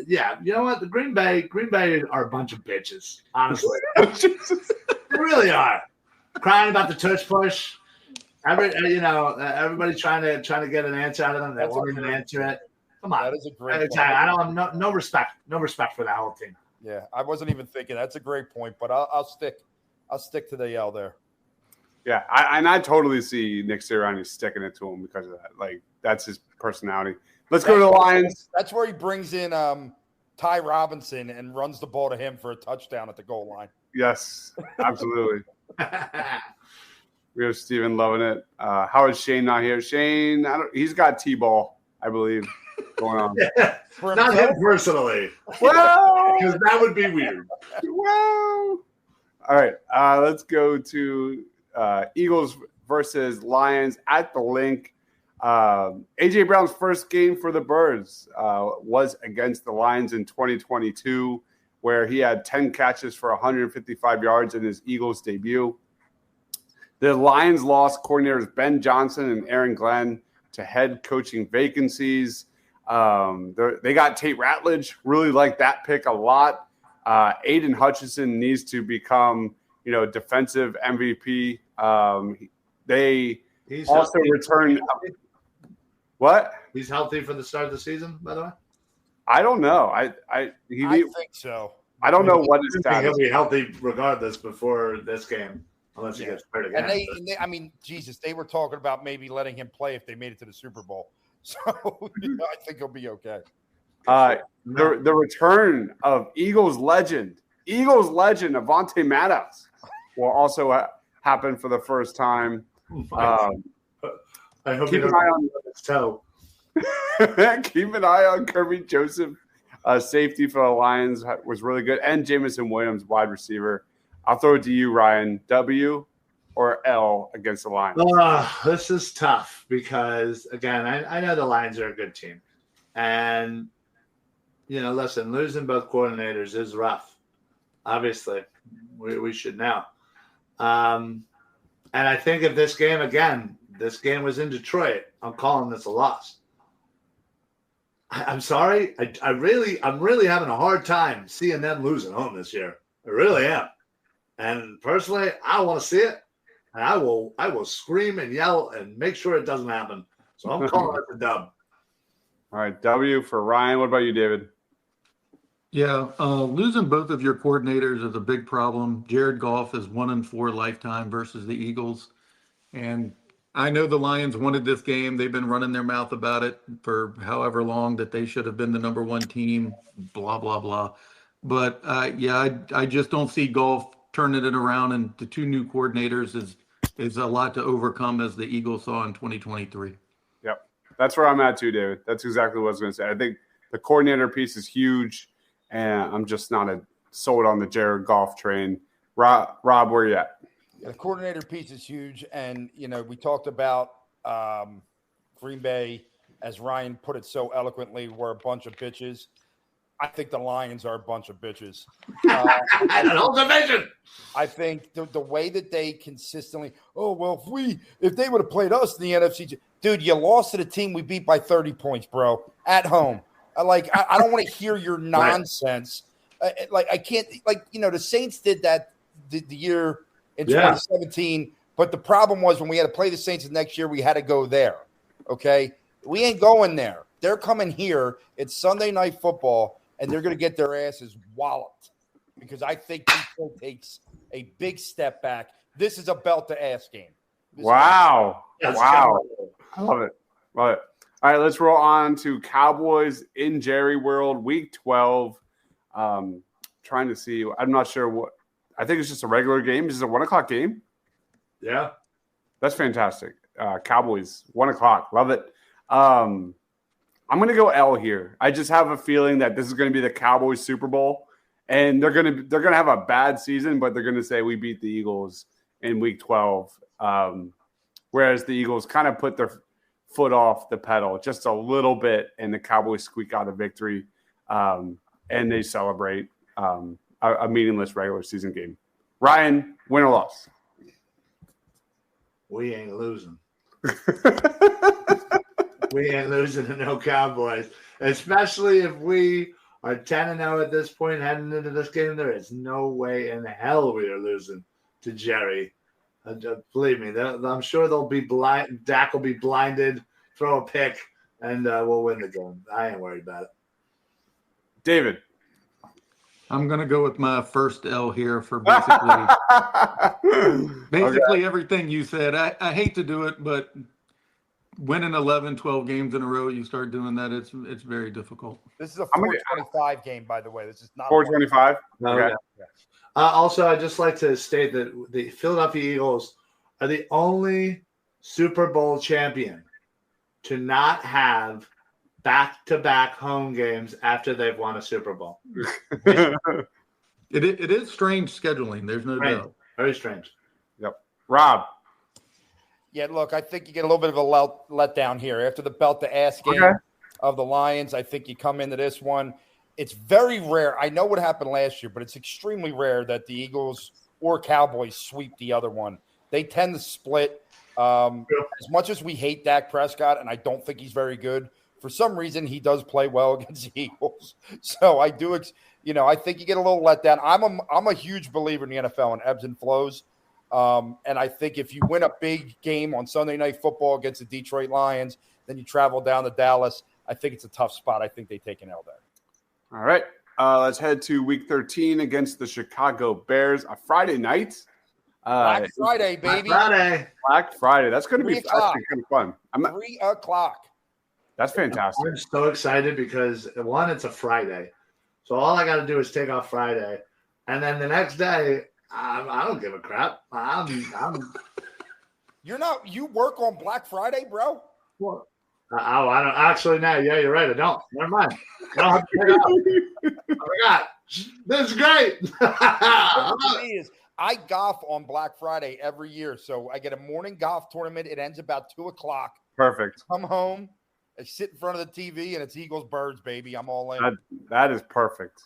yeah. You know what? The Green Bay are a bunch of bitches. Honestly, they really are. Crying about the tush push. Everybody trying to get an answer out of them. They won't even answer it. Come on, that is a great point. I don't have no respect for that whole team. Yeah, I wasn't even thinking. That's a great point, but I'll stick to the L there. Yeah, I totally see Nick Sirianni sticking it to him because of that. Like, that's his personality. Let's go to the Lions. That's where he brings in Ty Robinson and runs the ball to him for a touchdown at the goal line. Yes, absolutely. We have Steven loving it. How is Shane not here? Shane, he's got T-ball, I believe, going on. Yeah, not him personally. Well, because that would be weird. Well, all right. Let's go to Eagles versus Lions at the Link. A.J. Brown's first game for the Birds was against the Lions in 2022, where he had 10 catches for 155 yards in his Eagles debut. The Lions lost coordinators Ben Johnson and Aaron Glenn to head coaching vacancies. They got Tate Ratledge. Really like that pick a lot. Aiden Hutchinson needs to become, defensive MVP. He's also returned. What? He's healthy for the start of the season, by the way? I don't know. I think so. I don't know what his status. He'll be healthy regardless before this game. Unless he gets hurt again. And they were talking about maybe letting him play if they made it to the Super Bowl. So I think he'll be okay. The return of Eagles legend Avonte Maddox will also happen for the first time. I hope keep an eye on his toe. Keep an eye on Kirby Joseph, safety for the Lions was really good, and Jameson Williams, wide receiver. I'll throw it to you, Ryan. W or L against the Lions? This is tough because, again, I know the Lions are a good team. And, listen, losing both coordinators is rough. Obviously, we should know. And I think if this game was in Detroit, I'm calling this a loss. I'm sorry. I'm really having a hard time seeing them losing home this year. I really am. And personally, I want to see it, and I will scream and yell and make sure it doesn't happen. So I'm calling it the dub. All right, W for Ryan. What about you, David? Yeah, losing both of your coordinators is a big problem. Jared Goff is 1-4 lifetime versus the Eagles, and I know the Lions wanted this game. They've been running their mouth about it for however long that they should have been the number one team. Blah blah blah. But I just don't see Goff turning it around, and the two new coordinators is a lot to overcome, as the Eagles saw in 2023. Yep. That's where I'm at too, David. That's exactly what I was going to say. I think the coordinator piece is huge, and I'm just not sold on the Jared Goff train. Rob, where you at? Yeah, the coordinator piece is huge, and, we talked about Green Bay, as Ryan put it so eloquently, were a bunch of bitches. I think the Lions are a bunch of bitches. An whole division. I think the way that they consistently, if they would have played us in the NFC, dude, you lost to the team we beat by 30 points, bro, at home. I don't want to hear your nonsense. I can't, the Saints did that the year in 2017, but the problem was when we had to play the Saints the next year, we had to go there. Okay, we ain't going there. They're coming here. It's Sunday Night Football, and they're going to get their asses walloped because I think Detroit takes a big step back. This is a belt-to-ass game. Wow. Wow. I love it. Love it. All right, let's roll on to Cowboys in Jerry World, Week 12. Trying to see. I'm not sure what. I think it's just a regular game. Is it a 1 o'clock game? Yeah. That's fantastic. Cowboys, 1 o'clock. Love it. I'm going to go L here. I just have a feeling that this is going to be the Cowboys Super Bowl, and they're going to have a bad season, but they're going to say we beat the Eagles in Week 12, whereas the Eagles kind of put their foot off the pedal just a little bit, and the Cowboys squeak out a victory, and they celebrate a meaningless regular season game. Ryan, win or loss? We ain't losing. We ain't losing to no Cowboys, especially if we are 10-0 at this point heading into this game. There is no way in hell we are losing to Jerry. Believe me, I'm sure they'll be blind. Dak will be blinded, throw a pick, and we'll win the game. I ain't worried about it. David. I'm going to go with my first L here for basically everything you said. I hate to do it, but winning 11, 12 games in a row, you start doing that, it's very difficult. This is a 425 game, by the way. This is not 425. Okay. Also, I'd just like to state that the Philadelphia Eagles are the only Super Bowl champion to not have back-to-back home games after they've won a Super Bowl. It is strange scheduling. There's no doubt. Very strange. Yep. Rob. Yeah, look, I think you get a little bit of a letdown here. After the belt-to-ass game of the Lions, I think you come into this one. It's very rare. I know what happened last year, but it's extremely rare that the Eagles or Cowboys sweep the other one. They tend to split. As much as we hate Dak Prescott, and I don't think he's very good, for some reason he does play well against the Eagles. So I do, I think you get a little letdown. I'm a huge believer in the NFL and ebbs and flows. And I think if you win a big game on Sunday Night Football against the Detroit Lions, then you travel down to Dallas. I think it's a tough spot. I think they take an L there. All right. Let's head to Week 13 against the Chicago Bears, a Friday night. Black Friday, baby. Black Friday. That's going to be actually kind of fun. 3 o'clock. That's fantastic. I'm so excited because, one, it's a Friday. So all I got to do is take off Friday. And then the next day, I don't give a crap. You work on Black Friday, bro? What? I don't actually. No, yeah, you're right. I don't. Never mind. I don't have to take off. I forgot. This is great. I golf on Black Friday every year, so I get a morning golf tournament. It ends about 2:00. Perfect. Come home, I sit in front of the TV, and it's Eagles Birds, baby. I'm all in. That is perfect.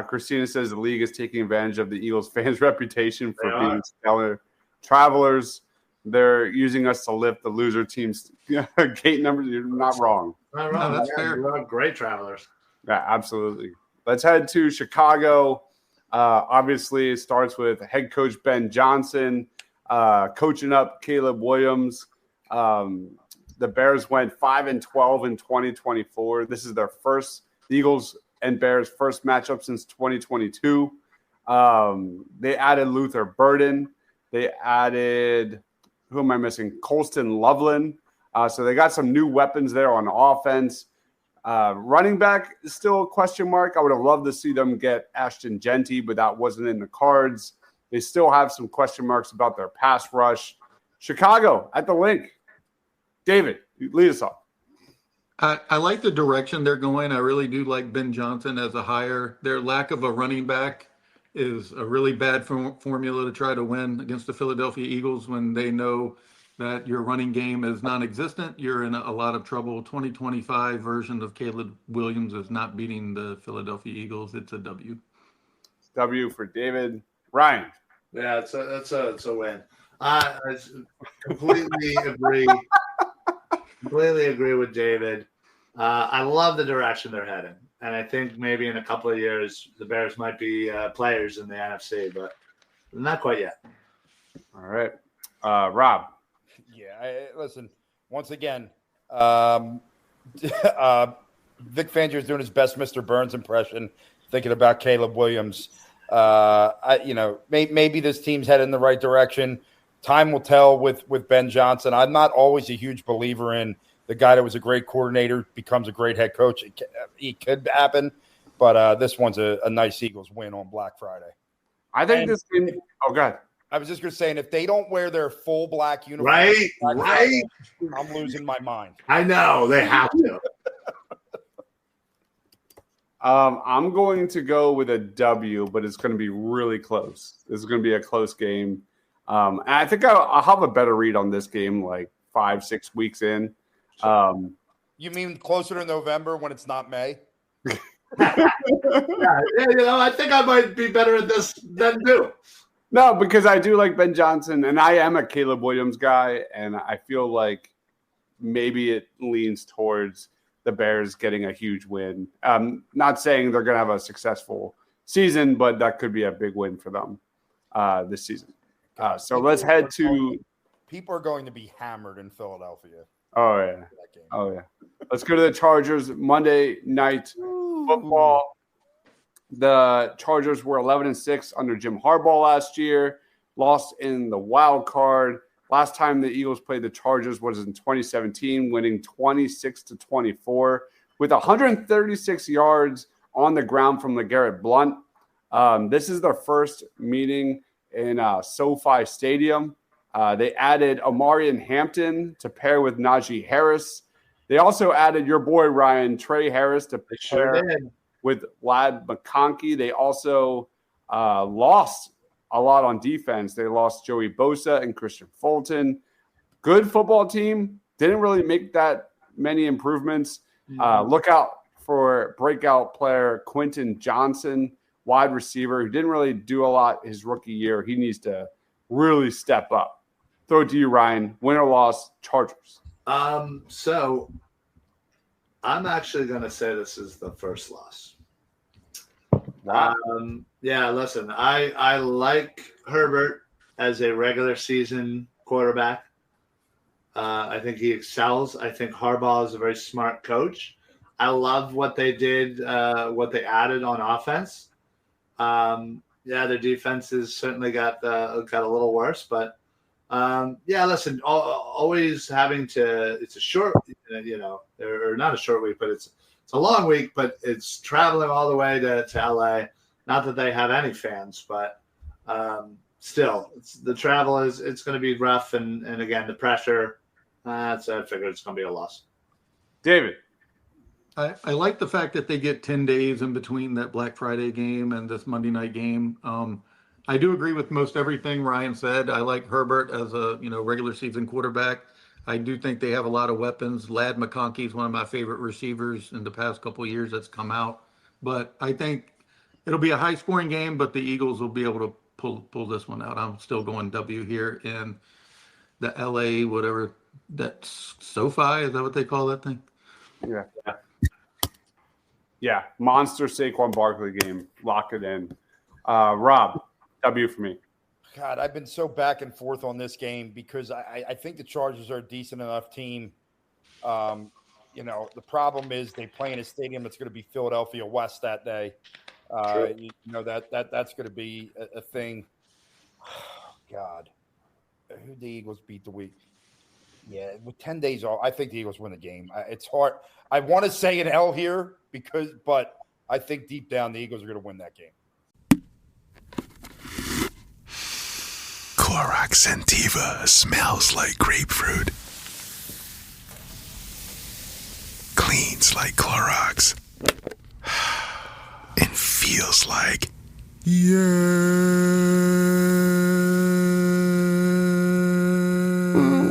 Christina says the league is taking advantage of the Eagles fans' reputation for being stellar travelers. They're using us to lift the loser team's gate numbers. You're not wrong. Not wrong. No, that's fair. We're great travelers. Yeah, absolutely. Let's head to Chicago. Obviously, it starts with head coach Ben Johnson coaching up Caleb Williams. The Bears went 5-12 in 2024. This is the Eagles and Bears' first matchup since 2022. They added Luther Burden. They added, who am I missing? Colston Loveland. So they got some new weapons there on offense. Running back is still a question mark. I would have loved to see them get Ashton Genty, but that wasn't in the cards. They still have some question marks about their pass rush. Chicago at the link. David, lead us off. I like the direction they're going. I really do like Ben Johnson as a hire. Their lack of a running back is a really bad formula to try to win against the Philadelphia Eagles when they know that your running game is non-existent, you're in a lot of trouble. 2025 version of Caleb Williams is not beating the Philadelphia Eagles. It's a W. W for David. Ryan. Yeah, it's a win. I completely agree. Completely agree with David. I love the direction they're heading, and I think maybe in a couple of years the Bears might be players in the NFC, but not quite yet. All right, Rob. Yeah, listen. Once again, Vic Fangio is doing his best Mr. Burns impression, thinking about Caleb Williams. Maybe this team's headed in the right direction. Time will tell with Ben Johnson. I'm not always a huge believer in the guy that was a great coordinator becomes a great head coach. It could happen, but this one's a nice Eagles win on Black Friday. I think this game – oh, God. I was just going to say, and if they don't wear their full black uniform, right, I'm losing my mind. I know. They have to. I'm going to go with a W, but it's going to be really close. This is going to be a close game. And I think I'll have a better read on this game like 5-6 weeks in. You mean closer to November when it's not May? Yeah, I think I might be better at this than too. No, because I do like Ben Johnson, and I am a Caleb Williams guy, and I feel like maybe it leans towards the Bears getting a huge win. Not saying they're going to have a successful season, but that could be a big win for them this season. So let's head to – People are going to be hammered in Philadelphia. Oh, yeah. Oh, yeah. Let's go to the Chargers. Monday Night Football. The Chargers were 11-6 under Jim Harbaugh last year, lost in the wild card. Last time the Eagles played the Chargers was in 2017, winning 26-24 with 136 yards on the ground from LeGarrette Blount. This is their first meeting in SoFi Stadium. They added Omarion Hampton to pair with Najee Harris. They also added your boy, Ryan, Trey Harris to pair with Ladd McConkey. They also lost a lot on defense. They lost Joey Bosa and Christian Fulton. Good football team. Didn't really make that many improvements. Look out for breakout player Quentin Johnson, wide receiver, who didn't really do a lot his rookie year. He needs to really step up. Throw it to you, Ryan. Win or loss, Chargers. So I'm actually going to say this is the first loss. Wow. Yeah, listen, I like Herbert as a regular season quarterback. I think he excels. I think Harbaugh is a very smart coach. I love what they did, what they added on offense. Their defense has certainly got a little worse, but listen, always having to. It's a short, or not a short week, but it's a long week. But it's traveling all the way to LA. Not that they have any fans, but still, the travel it's going to be rough, and again the pressure. So I figured it's going to be a loss. David. I like the fact that they get 10 days in between that Black Friday game and this Monday night game. I do agree with most everything Ryan said. I like Herbert as a regular season quarterback. I do think they have a lot of weapons. Ladd McConkey is one of my favorite receivers in the past couple of years that's come out. But I think it'll be a high-scoring game, but the Eagles will be able to pull this one out. I'm still going W here in the LA, whatever, that's SoFi. Is that what they call that thing? Yeah. Yeah, monster Saquon Barkley game. Lock it in. Rob, W for me. God, I've been so back and forth on this game because I think the Chargers are a decent enough team. The problem is they play in a stadium that's going to be Philadelphia West that day. That's going to be a thing. Oh, God, who the Eagles beat the week? Yeah, with 10 days off, I think the Eagles win the game. It's hard. I want to say an L here but I think deep down the Eagles are going to win that game. Clorox Scentiva smells like grapefruit. Cleans like Clorox. And feels like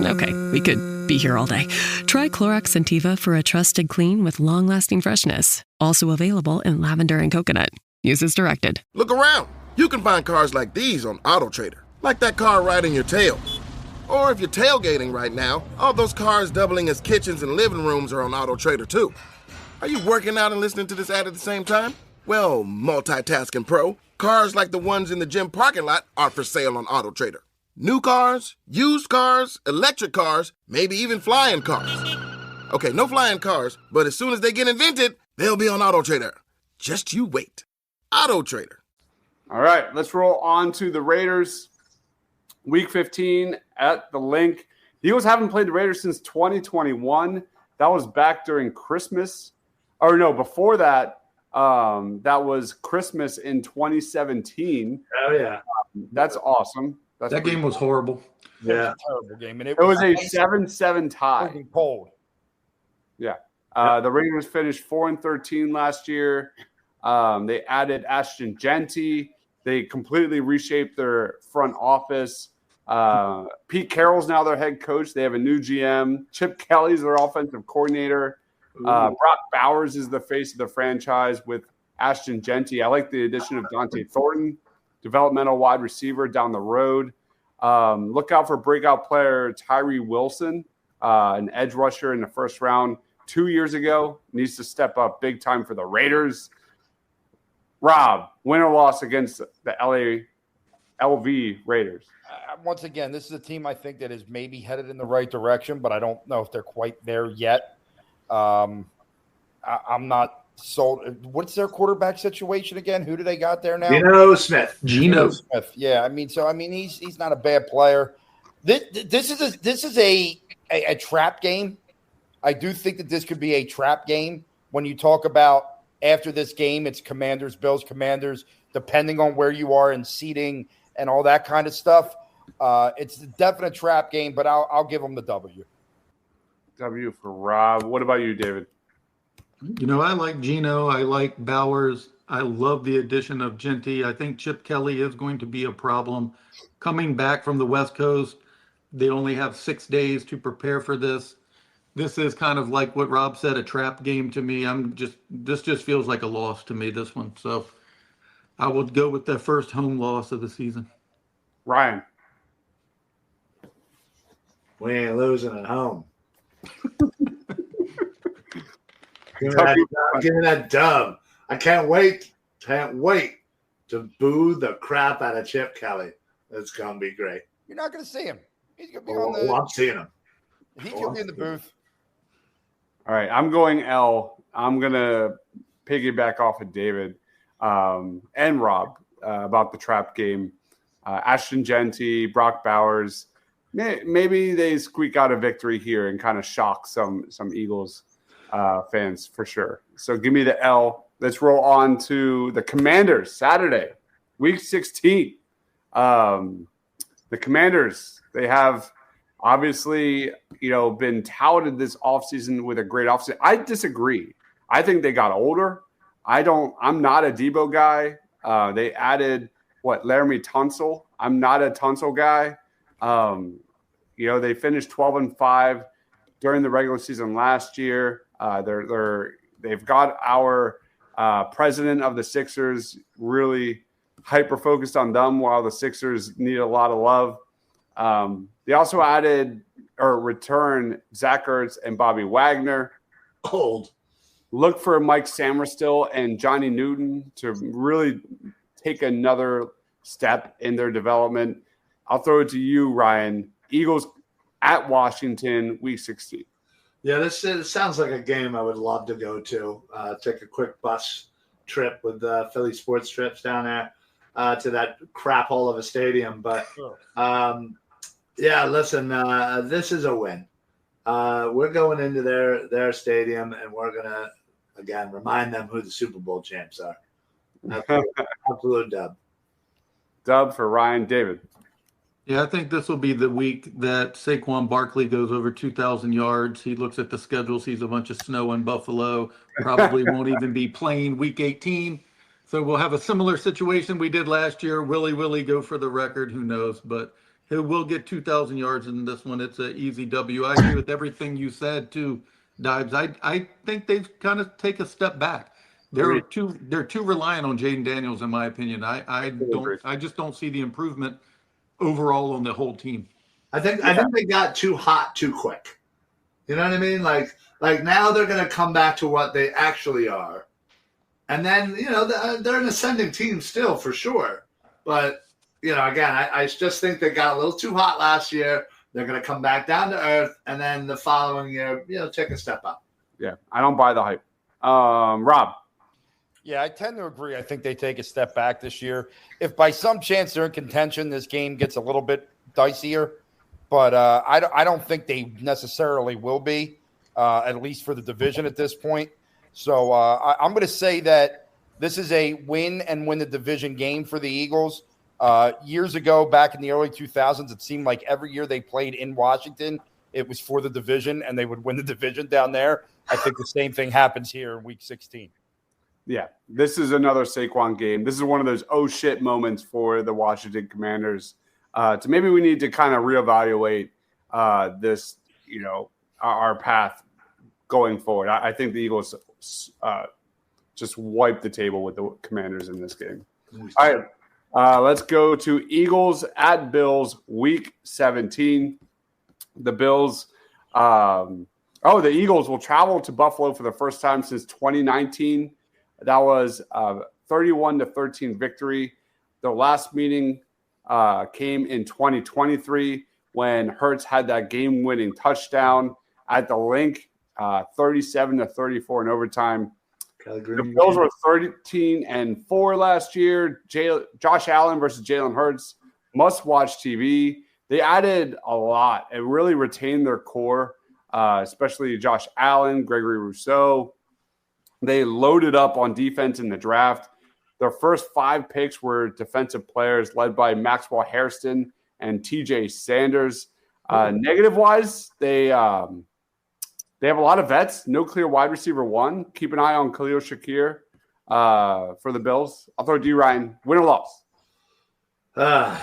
Okay, We could be here all day. Try Clorox Scentiva for a trusted clean with long-lasting freshness. Also available in lavender and coconut. Use as directed. Look around. You can find cars like these on AutoTrader, like that car riding your tail. Or if you're tailgating right now, all those cars doubling as kitchens and living rooms are on AutoTrader too. Are you working out and listening to this ad at the same time? Well, multitasking pro, cars like the ones in the gym parking lot are for sale on AutoTrader. New cars, used cars, electric cars, maybe even flying cars. Okay, no flying cars, but as soon as they get invented, they'll be on AutoTrader. Just you wait. AutoTrader. All right, let's roll on to the Raiders. Week 15 at the Link. The Eagles haven't played the Raiders since 2021. That was back during Christmas. Or no, before that, that was Christmas in 2017. Oh, yeah. That's awesome. That game was horrible. Yeah, terrible game, and it was a 7-7 tie. Cold. Yeah, the Raiders finished 4-13 last year. They added Ashton Genty. They completely reshaped their front office. Pete Carroll's now their head coach. They have a new GM. Chip Kelly's their offensive coordinator. Brock Bowers is the face of the franchise with Ashton Genty. I like the addition of Dante Thornton, developmental wide receiver down the road. Look out for breakout player Tyree Wilson, an edge rusher in the first round 2 years ago. Needs to step up big time for the Raiders. Rob, win or loss against the LV Raiders? Once again, this is a team I think that is maybe headed in the right direction, but I don't know if they're quite there yet. I'm not sold. What's their quarterback situation again? Who do they got there now? Geno Smith. Yeah, he's not a bad player. This is a trap game. I do think that this could be a trap game when you talk about after this game. It's Commanders, Bills, Commanders, depending on where you are in seating and all that kind of stuff. It's a definite trap game, but I'll give them the W. W for Rob. What about you, David? I like Geno. I like Bowers. I love the addition of Genty. I think Chip Kelly is going to be a problem. Coming back from the West Coast, they only have 6 days to prepare for this. This is kind of like what Rob said, a trap game to me. This just feels like a loss to me, this one. So I would go with the first home loss of the season. Ryan. We ain't losing at home. Give me that dub. I can't wait to boo the crap out of Chip Kelly. It's going to be great. You're not going to see him. He's going to be I'm seeing him. He's going to be in the booth. All right, I'm going L. I'm going to piggyback off of David and Rob about the trap game. Ashton Genty, Brock Bowers. Maybe they squeak out a victory here and kind of shock some Eagles fans for sure. So give me the L. Let's roll on to the Commanders Saturday, week 16. The Commanders, they have obviously, been touted this offseason with a great offseason. I disagree. I think they got older. I'm not a Debo guy. They added Laramie Tunsil. I'm not a Tunsil guy. They finished 12-5 during the regular season last year. They've got our president of the Sixers really hyper focused on them, while the Sixers need a lot of love. They also added or returned Zach Ertz and Bobby Wagner. Cold. Look for Mike Samerstill and Johnny Newton to really take another step in their development. I'll throw it to you, Ryan. Eagles at Washington, week 16. Yeah, this sounds like a game I would love to go to. Take a quick bus trip with Philly Sports Trips down there to that crap hole of a stadium. But, listen, this is a win. We're going into their stadium, and we're going to, again, remind them who the Super Bowl champs are. Absolute dub. Dub for Ryan. David. Yeah, I think this will be the week that Saquon Barkley goes over 2,000 yards. He looks at the schedule, sees a bunch of snow in Buffalo, probably won't even be playing week 18. So we'll have a similar situation we did last year. Will he go for the record? Who knows? But He will get 2,000 yards in this one. It's an easy W. I agree with everything you said too, Dibes. I think they've kind of take a step back. They're too reliant on Jaden Daniels, in my opinion. I just don't see the improvement overall on the whole team. I think they got too hot too quick. You know what I mean? Like now they're going to come back to what they actually are. And then, they're an ascending team still for sure. But, again, I just think they got a little too hot last year. They're going to come back down to earth. And then the following year, take a step up. Yeah, I don't buy the hype. Rob. Yeah, I tend to agree. I think they take a step back this year. If by some chance they're in contention, this game gets a little bit dicier. But I don't think they necessarily will be, at least for the division at this point. So I'm going to say that this is a win and win the division game for the Eagles. Years ago, back in the early 2000s, it seemed like every year they played in Washington, it was for the division, and they would win the division down there. I think the same thing happens here in Week 16. Yeah, this is another Saquon game. This is one of those oh shit moments for the Washington Commanders. Maybe we need to kind of reevaluate this, our path going forward. I think the Eagles just wiped the table with the Commanders in this game. All right, let's go to Eagles at Bills, Week 17. The Bills, the Eagles will travel to Buffalo for the first time since 2019. That was a 31-13 victory. Their last meeting came in 2023 when Hurts had that game-winning touchdown at the Link, 37-34 in overtime. The Bills were 13-4 last year. Josh Allen versus Jalen Hurts, must-watch TV. They added a lot and really retained their core, especially Josh Allen, Gregory Rousseau. They loaded up on defense in the draft. Their first 5 picks were defensive players led by Maxwell Hairston and TJ Sanders. Negative-wise, they have a lot of vets. No clear wide receiver one. Keep an eye on Khalil Shakir for the Bills. I'll throw D. Ryan. Win or loss?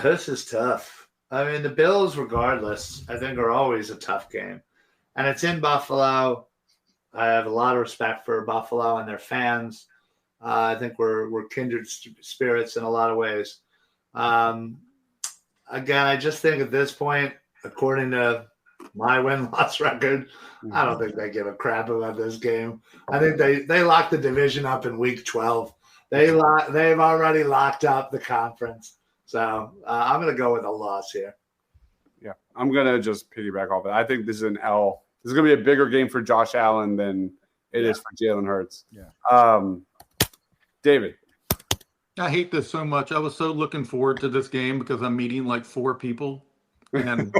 This is tough. I mean, the Bills, regardless, I think are always a tough game. And it's in Buffalo. I have a lot of respect for Buffalo and their fans. I think we're kindred spirits in a lot of ways. Again, I just think at this point, according to my win-loss record, I don't think they give a crap about this game. I think they locked the division up in Week 12. They've already locked up the conference. So I'm going to go with a loss here. Yeah, I'm going to just piggyback off it. I think this is an L. This is going to be a bigger game for Josh Allen than it is for Jalen Hurts. Yeah. David. I hate this so much. I was so looking forward to this game because I'm meeting like 4 people. And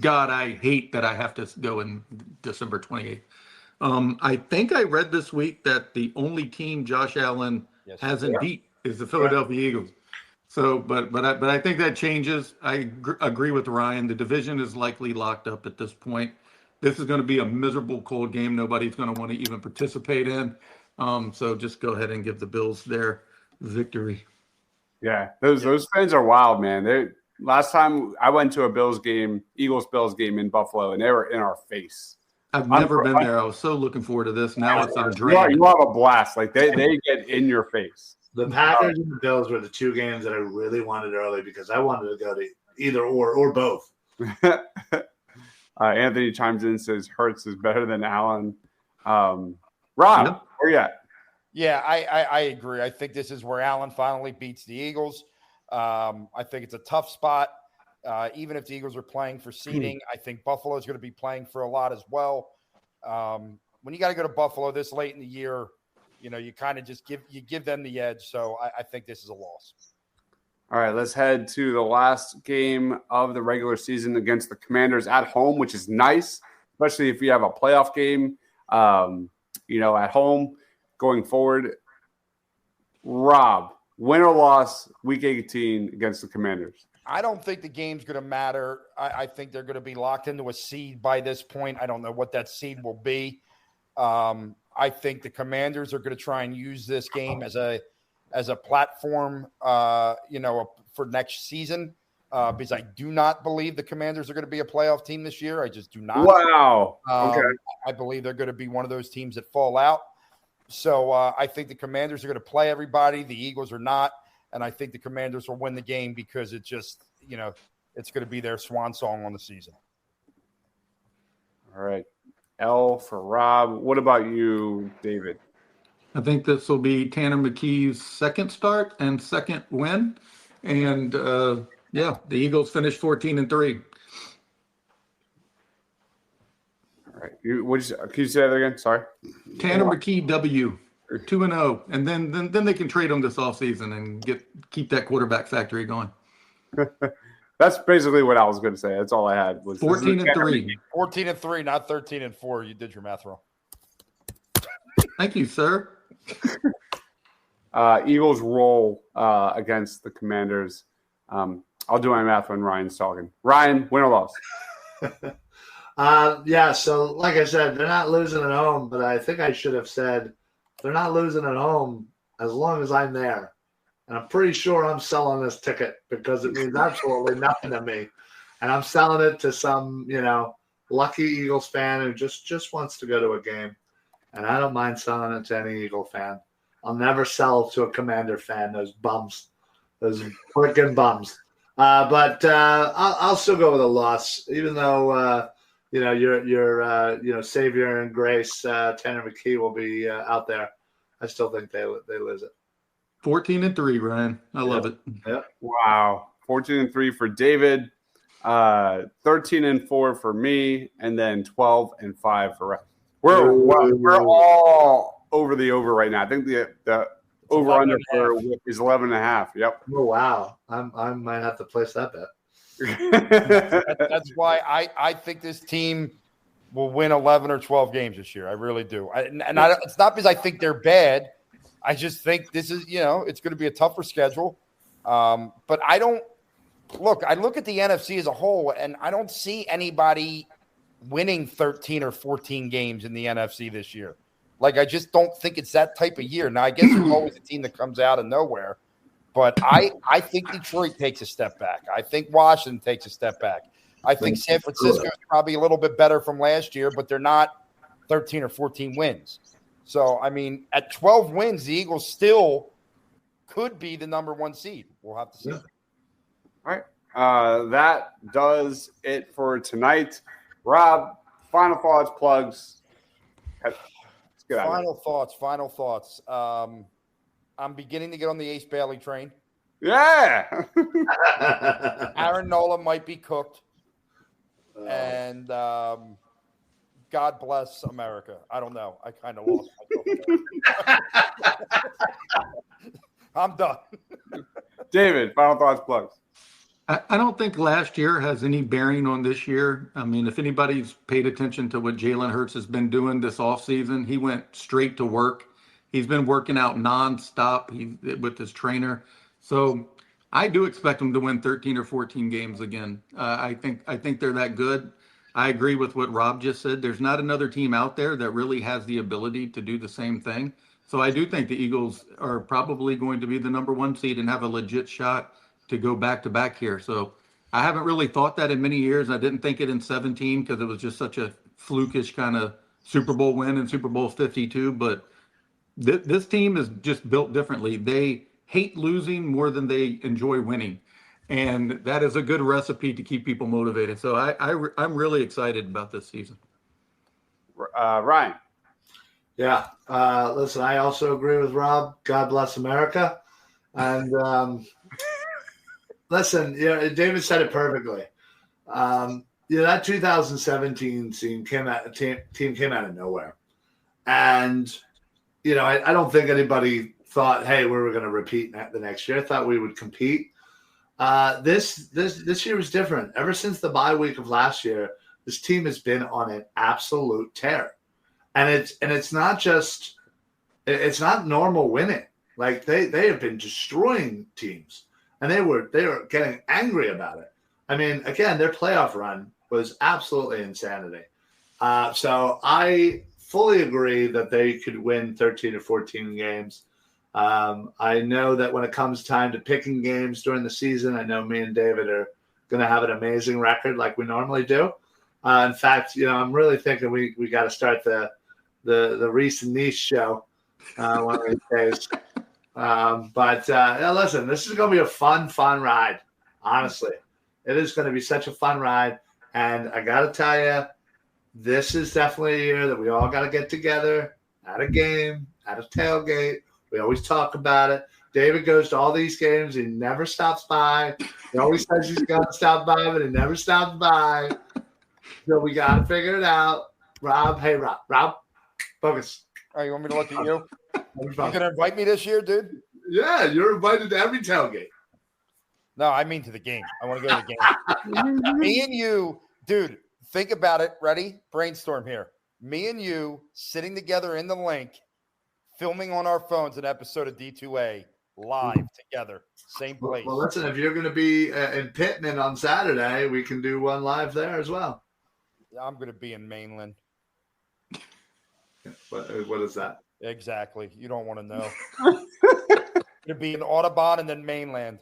God, I hate that I have to go in December 28th. I think I read this week that the only team Josh Allen hasn't beat is the Philadelphia Eagles. So, but I think that changes. I agree with Ryan. The division is likely locked up at this point. This is going to be a miserable cold game. Nobody's going to want to even participate in. So just go ahead and give the Bills their victory. Yeah, those fans are wild, man. Last time I went to a Eagles-Bills game in Buffalo, and they were in our face. I've never been there. I was so looking forward to this. Now it's on drain. You have a blast. Like they get in your face. The Packers and the Bills were the 2 games that I really wanted early because I wanted to go to either or both. Anthony chimes in and says Hurts is better than Allen. Rob, where you at? Yeah, I agree. I think this is where Allen finally beats the Eagles. I think it's a tough spot. Even if the Eagles are playing for seeding, I think Buffalo is going to be playing for a lot as well. When you got to go to Buffalo this late in the year, you kind of just give them the edge. So I think this is a loss. All right, let's head to the last game of the regular season against the Commanders at home, which is nice, especially if you have a playoff game, at home going forward. Rob, win or loss, Week 18 against the Commanders? I don't think the game's going to matter. I think they're going to be locked into a seed by this point. I don't know what that seed will be. I think the Commanders are going to try and use this game as a platform, for next season. because I do not believe the Commanders are going to be a playoff team this year. I just do not. Wow. Okay. I believe they're going to be one of those teams that fall out. So I think the Commanders are going to play everybody. The Eagles are not. And I think the Commanders will win the game because it just, it's going to be their swan song on the season. All right. L for Rob. What about you, David? I think this will be Tanner McKee's second start and second win. And, the Eagles finished 14-3. All right. Can you say that again? Sorry. Tanner McKee, W. 2-0. And then they can trade him this offseason and keep that quarterback factory going. That's basically what I was going to say. That's all I had. Was 14-3. 14-3, not 13-4. You did your math wrong. Thank you, sir. Eagles roll against the Commanders. I'll do my math when Ryan's talking. Ryan, win or loss? So like I said, they're not losing at home, but I think I should have said they're not losing at home as long as I'm there. And I'm pretty sure I'm selling this ticket because it means absolutely nothing to me. And I'm selling it to some, lucky Eagles fan who just wants to go to a game. And I don't mind selling it to any Eagle fan. I'll never sell to a Commander fan, those bums, those freaking bums. But I'll still go with a loss, even though, your savior and grace, Tanner McKee, will be out there. I still think they lose it. 14-3, Ryan. I love it. Yep. Wow. 14-3 for David, 13-4 for me, and then 12-5 for Ryan. We're all over the over right now. I think the over under for is 11.5. Yep. Oh wow. I might have to place that bet. That's why I think this team will win 11 or 12 games this year. I really do. It's not because I think they're bad. I just think this is, it's going to be a tougher schedule. But I look at the NFC as a whole, and I don't see anybody winning 13 or 14 games in the NFC this year. Like, I just don't think it's that type of year. Now, I guess there's always a team that comes out of nowhere. But I think Detroit takes a step back. I think Washington takes a step back. I think San Francisco is probably a little bit better from last year, but they're not 13 or 14 wins. So, I mean, at 12 wins, the Eagles still could be the number one seed. We'll have to see. All right. That does it for tonight. Rob, final thoughts, plugs. Let's get out of here. Final thoughts. I'm beginning to get on the Ace Bailey train. Yeah. Aaron Nola might be cooked. And God bless America. I don't know. I kind of lost myself. I'm done. David, final thoughts, plugs. I don't think last year has any bearing on this year. I mean, if anybody's paid attention to what Jalen Hurts has been doing this offseason, he went straight to work. He's been working out nonstop with his trainer. So I do expect him to win 13 or 14 games again. I think they're that good. I agree with what Rob just said. There's not another team out there that really has the ability to do the same thing. So I do think the Eagles are probably going to be the number one seed and have a legit shot to go back-to-back here. So I haven't really thought that in many years. I didn't think it in 17 because it was just such a flukish kind of Super Bowl win in Super Bowl 52. But this team is just built differently. They hate losing more than they enjoy winning. And that is a good recipe to keep people motivated. So I'm really excited about this season. Ryan. Yeah. Listen, I also agree with Rob. God bless America. And listen, David said it perfectly. That 2017 team came out of nowhere. And, I don't think anybody thought, hey, we were going to repeat the next year. I thought we would compete. This year was different. Ever since the bye week of last year, this team has been on an absolute tear. And it's not normal winning. Like they have been destroying teams, and they were getting angry about it. I mean, again, their playoff run was absolutely insanity. So I fully agree that they could win 13 or 14 games. I know that when it comes time to picking games during the season, I know me and David are going to have an amazing record like we normally do. In fact, I'm really thinking we got to start the Reese and Niche show one of these days. But listen, this is going to be a fun ride. Honestly, it is going to be such a fun ride. And I got to tell you, this is definitely a year that we all got to get together at a game, at a tailgate. We always talk about it. David goes to all these games. He never stops by. He always says he's going to stop by, but he never stops by. So we got to figure it out. Rob, hey, Rob, focus. All right, you want me to look at you? You going to invite me this year, dude? Yeah, you're invited to every tailgate. No, I mean to the game. I want to go to the game. Me and you, dude, think about it. Ready? Brainstorm here. Me and you sitting together in the link, filming on our phones an episode of D2A live together. Same place. Well, listen, if you're going to be in Pittman on Saturday, we can do one live there as well. I'm going to be in Mainland. What is that? Exactly. You don't want to know. Going to be in Audubon and then Mainland,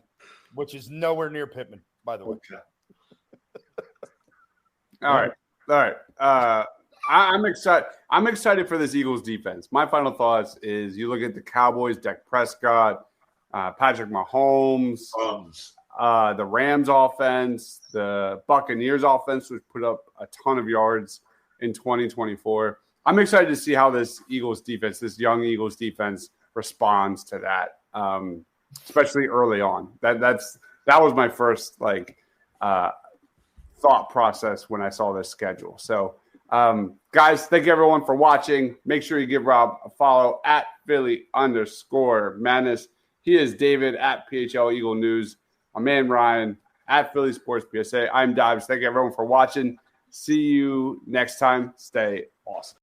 which is nowhere near Pittman, by the way. Okay. All right. I'm excited. I'm excited for this Eagles defense. My final thoughts is you look at the Cowboys, Dak Prescott, Patrick Mahomes, the Rams offense, the Buccaneers offense, which put up a ton of yards in 2024. I'm excited to see how this Eagles defense, this young Eagles defense, responds to that, especially early on. That was my first thought process when I saw this schedule. So, guys, thank you everyone for watching. Make sure you give Rob a follow at Philly_Madness. He is David at PHL Eagle News. My man Ryan at Philly Sports PSA. I'm Dives. Thank you everyone for watching. See you next time. Stay awesome.